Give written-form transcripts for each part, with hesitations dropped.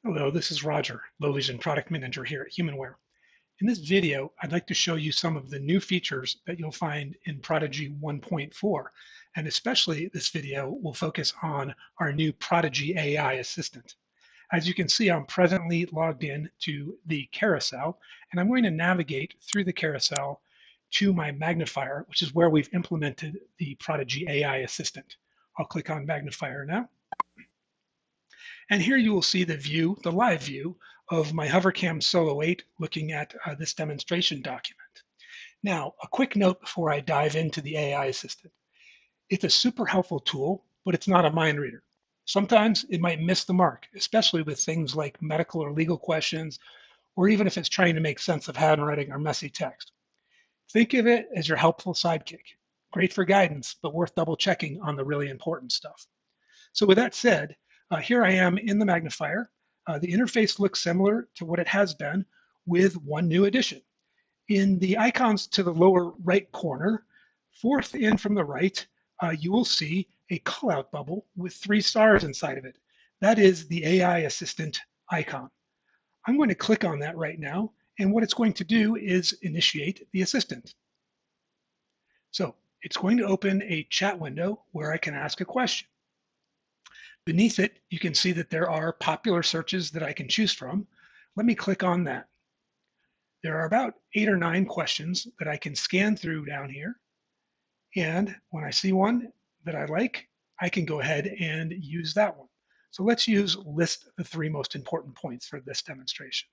Hello, this is Roger, Low Vision Product Manager here at HumanWare. In this video, I'd like to show you some of the new features that you'll find in Prodigy 1.4, and especially this video will focus on our new Prodigy AI Assistant. As you can see, I'm presently logged in to the carousel, and I'm going to navigate through the carousel to my Magnifier, which is where we've implemented the Prodigy AI Assistant. I'll click on Magnifier now. And here you will see the view, the live view of my HoverCam Solo 8 looking at this demonstration document. Now, a quick note before I dive into the AI assistant. It's a super helpful tool, but it's not a mind reader. Sometimes it might miss the mark, especially with things like medical or legal questions, or even if it's trying to make sense of handwriting or messy text. Think of it as your helpful sidekick. Great for guidance, but worth double checking on the really important stuff. So with that said, here I am in the magnifier. The interface looks similar to what it has been with one new addition. In the icons to the lower right corner, fourth in from the right, you will see a callout bubble with 3 stars inside of it. That is the AI assistant icon. I'm going to click on that right now, and what it's going to do is initiate the assistant. So it's going to open a chat window where I can ask a question. Beneath it, you can see that there are popular searches that I can choose from. Let me click on that. There are about 8 or 9 questions that I can scan through down here. And when I see one that I like, I can go ahead and use that one. So let's list the 3 most important points for this demonstration.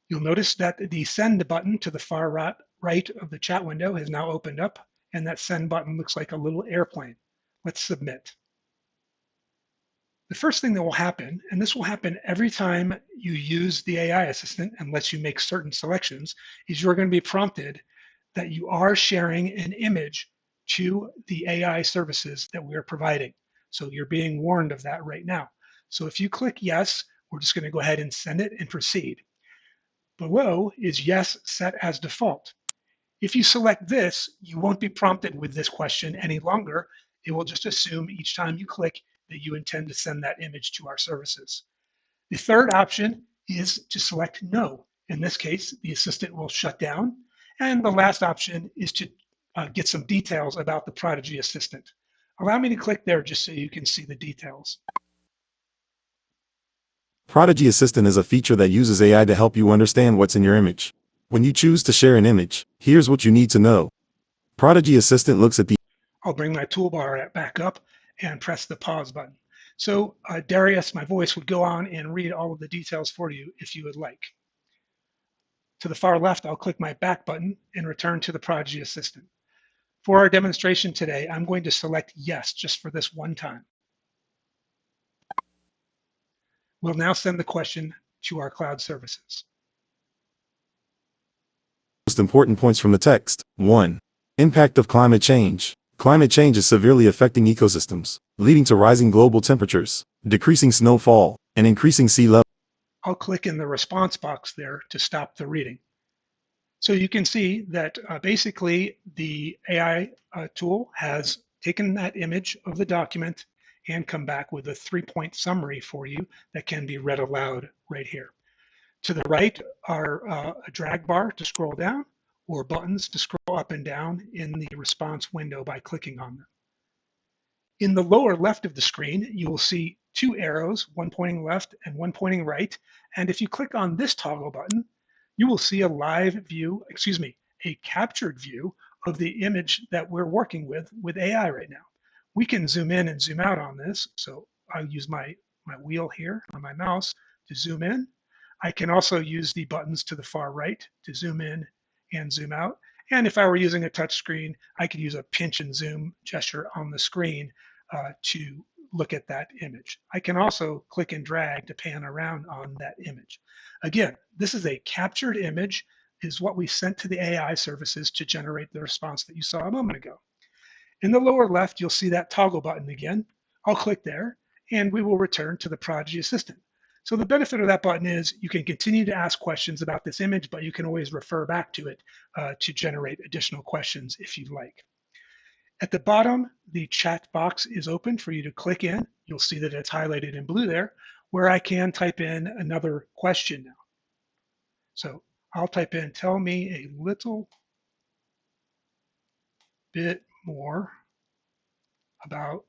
You'll notice that the send button to the far right of the chat window has now opened up, and that send button looks like a little airplane. Let's submit. The first thing that will happen, and this will happen every time you use the AI assistant and lets you make certain selections, is you're going to be prompted that you are sharing an image to the AI services that we're providing. So you're being warned of that right now. So if you click yes, we're just going to go ahead and send it and proceed. Below is yes set as default. If you select this, you won't be prompted with this question any longer. It will just assume each time you click that you intend to send that image to our services. The third option is to select no. In this case, the assistant will shut down. And the last option is to get some details about the Prodigy Assistant. Allow me to click there just so you can see the details. Prodigy Assistant is a feature that uses AI to help you understand what's in your image. When you choose to share an image, here's what you need to know. Prodigy Assistant looks at the I'll bring my toolbar back up and press the pause button. So Darius, my voice, would go on and read all of the details for you if you would like. To the far left, I'll click my back button and return to the Prodigy Assistant. For our demonstration today, I'm going to select yes just for this one time. We'll now send the question to our cloud services. most important points from the text. 1. Impact of climate change. Climate change is severely affecting ecosystems, leading to rising global temperatures, decreasing snowfall, and increasing sea level. I'll click in the response box there to stop the reading. So you can see that basically the AI tool has taken that image of the document and come back with a 3-point summary for you that can be read aloud right here. To the right are a drag bar to scroll down or buttons to scroll up and down in the response window by clicking on them. In the lower left of the screen, you will see 2 arrows, one pointing left and one pointing right. And if you click on this toggle button, you will see a a captured view of the image that we're working with AI right now. We can zoom in and zoom out on this. So I'll use my wheel here on my mouse to zoom in. I can also use the buttons to the far right to zoom in and zoom out. And if I were using a touch screen, I could use a pinch and zoom gesture on the screen to look at that image. I can also click and drag to pan around on that image. Again, this is a captured image, is what we sent to the AI services to generate the response that you saw a moment ago. In the lower left, you'll see that toggle button again. I'll click there, and we will return to the Prodigy Assistant. So the benefit of that button is you can continue to ask questions about this image, but you can always refer back to it to generate additional questions if you'd like. At the bottom, the chat box is open for you to click in. You'll see that it's highlighted in blue there. where I can type in another question now. So I'll type in, tell me a little bit more about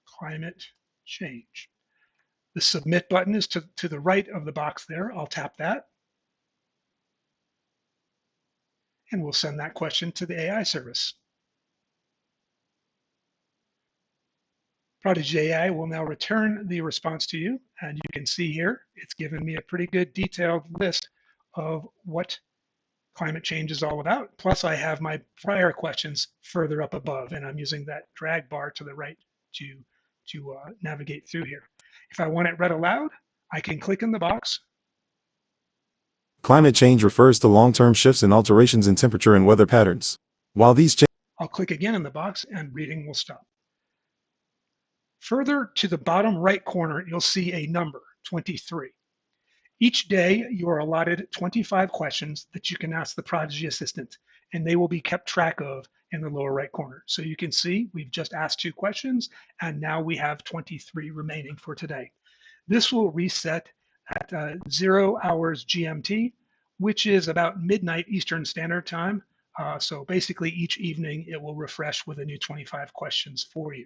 climate change. The submit button is to the right of the box there. I'll tap that and we'll send that question to the AI service. Prodigi AI will now return the response to you, and you can see here it's given me a pretty good detailed list of what climate change is all about. Plus, I have my prior questions further up above, and I'm using that drag bar to the right to navigate through here. If I want it read aloud, I can click in the box. Climate change refers to long-term shifts and alterations in temperature and weather patterns. While these changes, I'll click again in the box, and reading will stop. Further to the bottom right corner, you'll see a number, 23. Each day, you are allotted 25 questions that you can ask the Prodigy Assistant, and they will be kept track of in the lower right corner. So you can see we've just asked 2 questions, and now we have 23 remaining for today. This will reset at 0 hours GMT, which is about midnight Eastern Standard Time. So basically, each evening, it will refresh with a new 25 questions for you.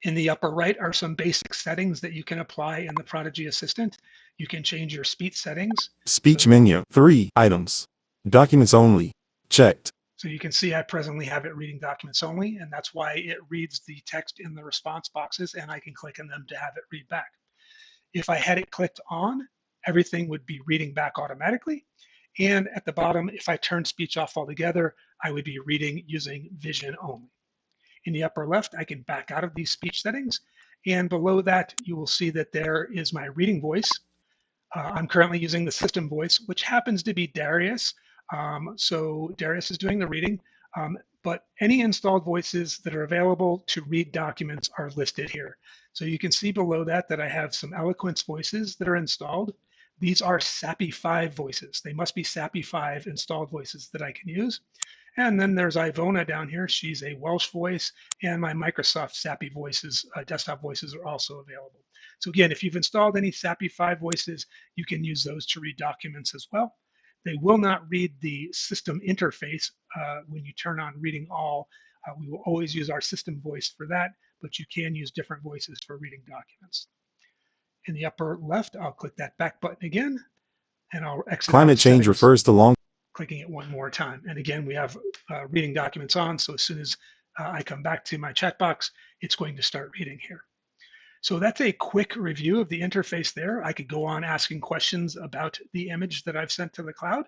In the upper right are some basic settings that you can apply in the Prodigy Assistant. You can change your speech settings. speech menu, 3 items. Documents only, checked. So you can see I presently have it reading documents only, and that's why it reads the text in the response boxes, and I can click on them to have it read back. If I had it clicked on, everything would be reading back automatically. And at the bottom, if I turn speech off altogether, I would be reading using vision only. In the upper left, I can back out of these speech settings. And below that, you will see that there is my reading voice. I'm currently using the system voice, which happens to be Darius. So Darius is doing the reading, but any installed voices that are available to read documents are listed here. So you can see below that I have some Eloquence voices that are installed. These are SAPI 5 voices. They must be SAPI 5 installed voices that I can use. And then there's Ivona down here. She's a Welsh voice, and my Microsoft SAPI voices, desktop voices are also available. So again, if you've installed any SAPI 5 voices, you can use those to read documents as well. They will not read the system interface when you turn on reading all. We will always use our system voice for that, but you can use different voices for reading documents. In the upper left, I'll click that back button again, and I'll exit out Climate of change settings, refers to long. clicking it one more time. And again, we have reading documents on, so as soon as I come back to my chat box, it's going to start reading here. So that's a quick review of the interface there. I could go on asking questions about the image that I've sent to the cloud,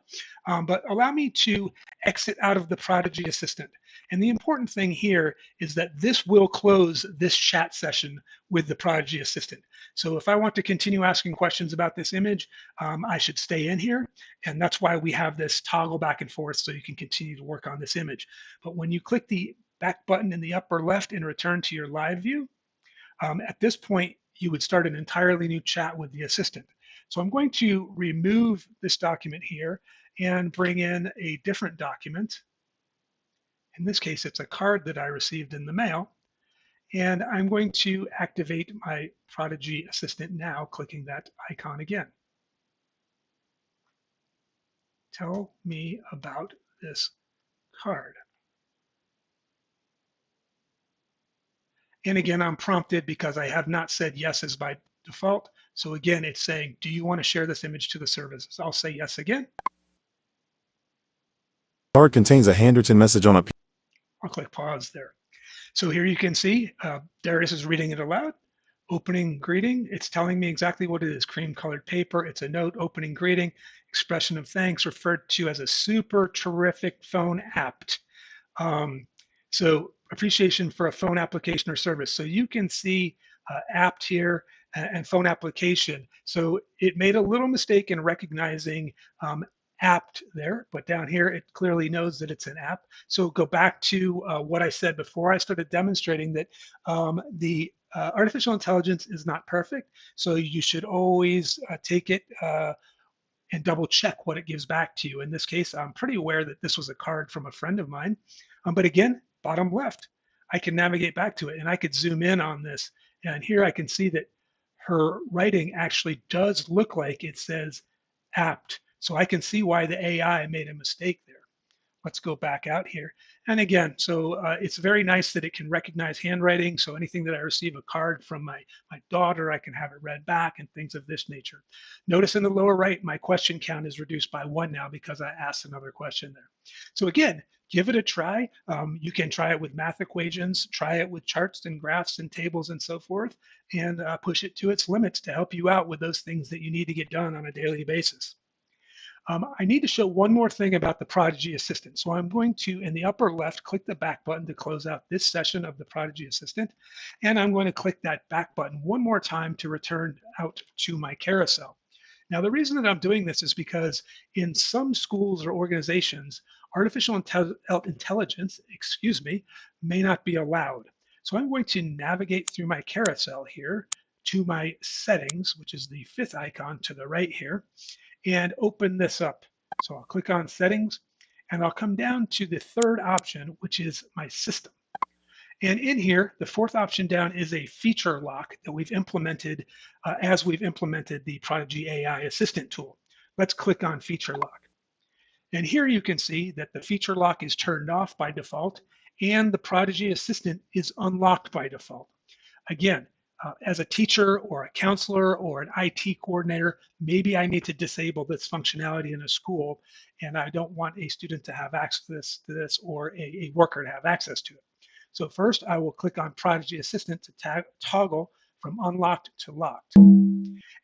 but allow me to exit out of the Prodigy Assistant. And the important thing here is that this will close this chat session with the Prodigy Assistant. So if I want to continue asking questions about this image, I should stay in here. And that's why we have this toggle back and forth so you can continue to work on this image. But when you click the back button in the upper left and return to your live view, at this point, you would start an entirely new chat with the assistant. So I'm going to remove this document here and bring in a different document. In this case, it's a card that I received in the mail. And I'm going to activate my Prodigy Assistant now, clicking that icon again. Tell me about this card. And again, I'm prompted because I have not said yes as by default. So again, it's saying, do you want to share this image to the services? I'll say yes again. Card contains a handwritten message on a. I'll click pause there. So here you can see Darius is reading it aloud. Opening greeting. It's telling me exactly what it is. Cream colored paper. It's a note. Opening greeting. Expression of thanks referred to as a super terrific phone app. So appreciation for a phone application or service. So you can see apt here and phone application. So it made a little mistake in recognizing apt there, but down here it clearly knows that it's an app. So go back to what I said before I started demonstrating that the artificial intelligence is not perfect. So you should always take it and double check what it gives back to you. In this case, I'm pretty aware that this was a card from a friend of mine. But again, bottom left, I can navigate back to it and I could zoom in on this And here I can see that her writing actually does look like it says apt. So I can see why the AI made a mistake there. Let's go back out here. And again, so it's very nice that it can recognize handwriting. So anything that I receive a card from my daughter, I can have it read back and things of this nature. Notice in the lower right, my question count is reduced by 1 now because I asked another question there. So again, give it a try. You can try it with math equations, try it with charts and graphs and tables and so forth, and push it to its limits to help you out with those things that you need to get done on a daily basis. I need to show one more thing about the Prodigy Assistant. So I'm going to, in the upper left, click the back button to close out this session of the Prodigy Assistant. And I'm going to click that back button one more time to return out to my carousel. Now, the reason that I'm doing this is because in some schools or organizations, artificial intelligence, may not be allowed. So I'm going to navigate through my carousel here to my settings, which is the 5th icon to the right here, and open this up. So I'll click on settings and I'll come down to the 3rd option, which is my system. And in here, the 4th option down is a feature lock that we've implemented as we've implemented the Prodigy AI Assistant tool. Let's click on feature lock. And here you can see that the feature lock is turned off by default and the Prodigy Assistant is unlocked by default. Again, as a teacher or a counselor or an IT coordinator, maybe I need to disable this functionality in a school and I don't want a student to have access to this or a worker to have access to it. So first I will click on Prodigy Assistant to toggle from unlocked to locked.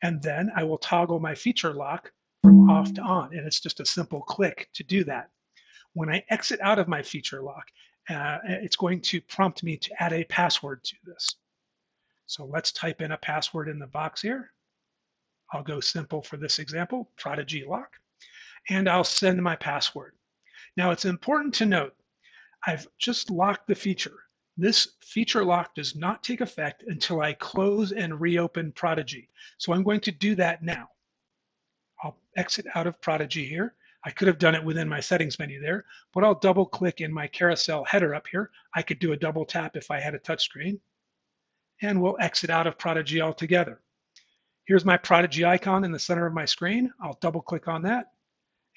And then I will toggle my feature lock from off to on. And it's just a simple click to do that. When I exit out of my feature lock, it's going to prompt me to add a password to this. So let's type in a password in the box here. I'll go simple for this example, Prodigy lock, and I'll send my password. Now it's important to note, I've just locked the feature. This feature lock does not take effect until I close and reopen Prodigy. So I'm going to do that now. I'll exit out of Prodigy here. I could have done it within my settings menu there, but I'll double click in my carousel header up here. I could do a double tap if I had a touchscreen. And we'll exit out of Prodigy altogether. Here's my Prodigy icon in the center of my screen. I'll double click on that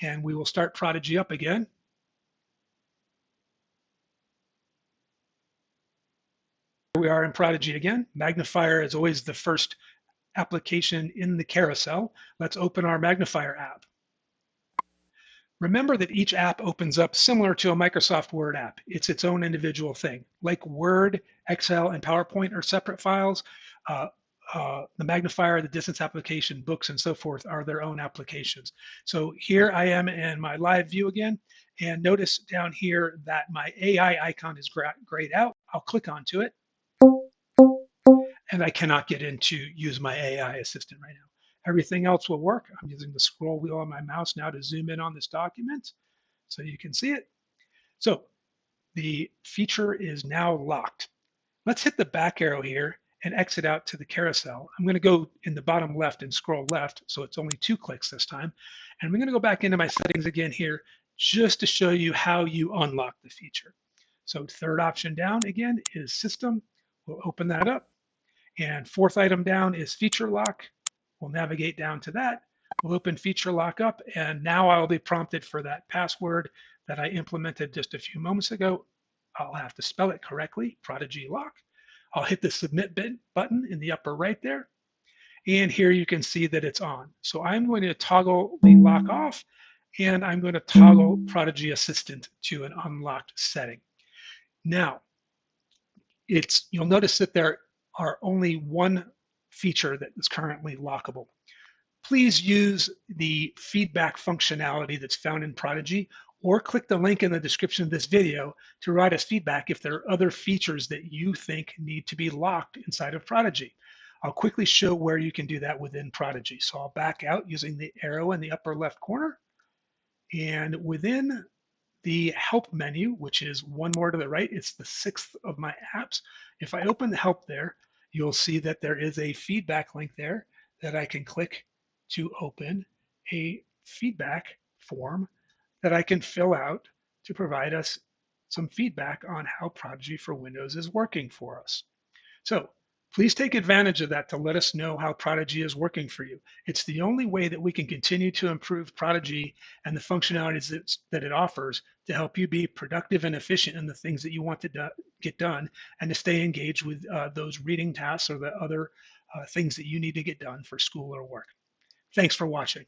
and we will start Prodigy up again. Here we are in Prodigy again. Magnifier is always the first application in the carousel. Let's open our Magnifier app. Remember that each app opens up similar to a Microsoft Word app. It's its own individual thing. Like Word, Excel, and PowerPoint are separate files, the magnifier, the distance application, books, and so forth are their own applications. So here I am in my live view again, and notice down here that my AI icon is grayed out. I'll click onto it, and I cannot get in to use my AI assistant right now. Everything else will work. I'm using the scroll wheel on my mouse now to zoom in on this document so you can see it. So the feature is now locked. Let's hit the back arrow here and exit out to the carousel. I'm going to go in the bottom left and scroll left, so it's only 2 clicks this time. And I'm going to go back into my settings again here just to show you how you unlock the feature. So 3rd option down again is system. We'll open that up. And 4th item down is feature lock. We'll navigate down to that. We'll open feature lock up, and now I'll be prompted for that password that I implemented just a few moments ago. I'll have to spell it correctly, Prodigy lock. I'll hit the submit button in the upper right there. And here you can see that it's on. So I'm going to toggle the lock off, and I'm going to toggle Prodigy Assistant to an unlocked setting. Now, you'll notice that there are only one feature that is currently lockable. Please use the feedback functionality that's found in Prodigy, or click the link in the description of this video to provide us feedback if there are other features that you think need to be locked inside of Prodigy. I'll quickly show where you can do that within Prodigy. So I'll back out using the arrow in the upper left corner, and within the help menu, which is one more to the right, it's the 6th of my apps. If I open the help there, you'll see that there is a feedback link there that I can click to open a feedback form that I can fill out to provide us some feedback on how Prodigy for Windows is working for us. So Please take advantage of that to let us know how Prodigy is working for you. It's the only way that we can continue to improve Prodigy and the functionalities that it offers to help you be productive and efficient in the things that you want to get done and to stay engaged with those reading tasks or the other things that you need to get done for school or work. Thanks for watching.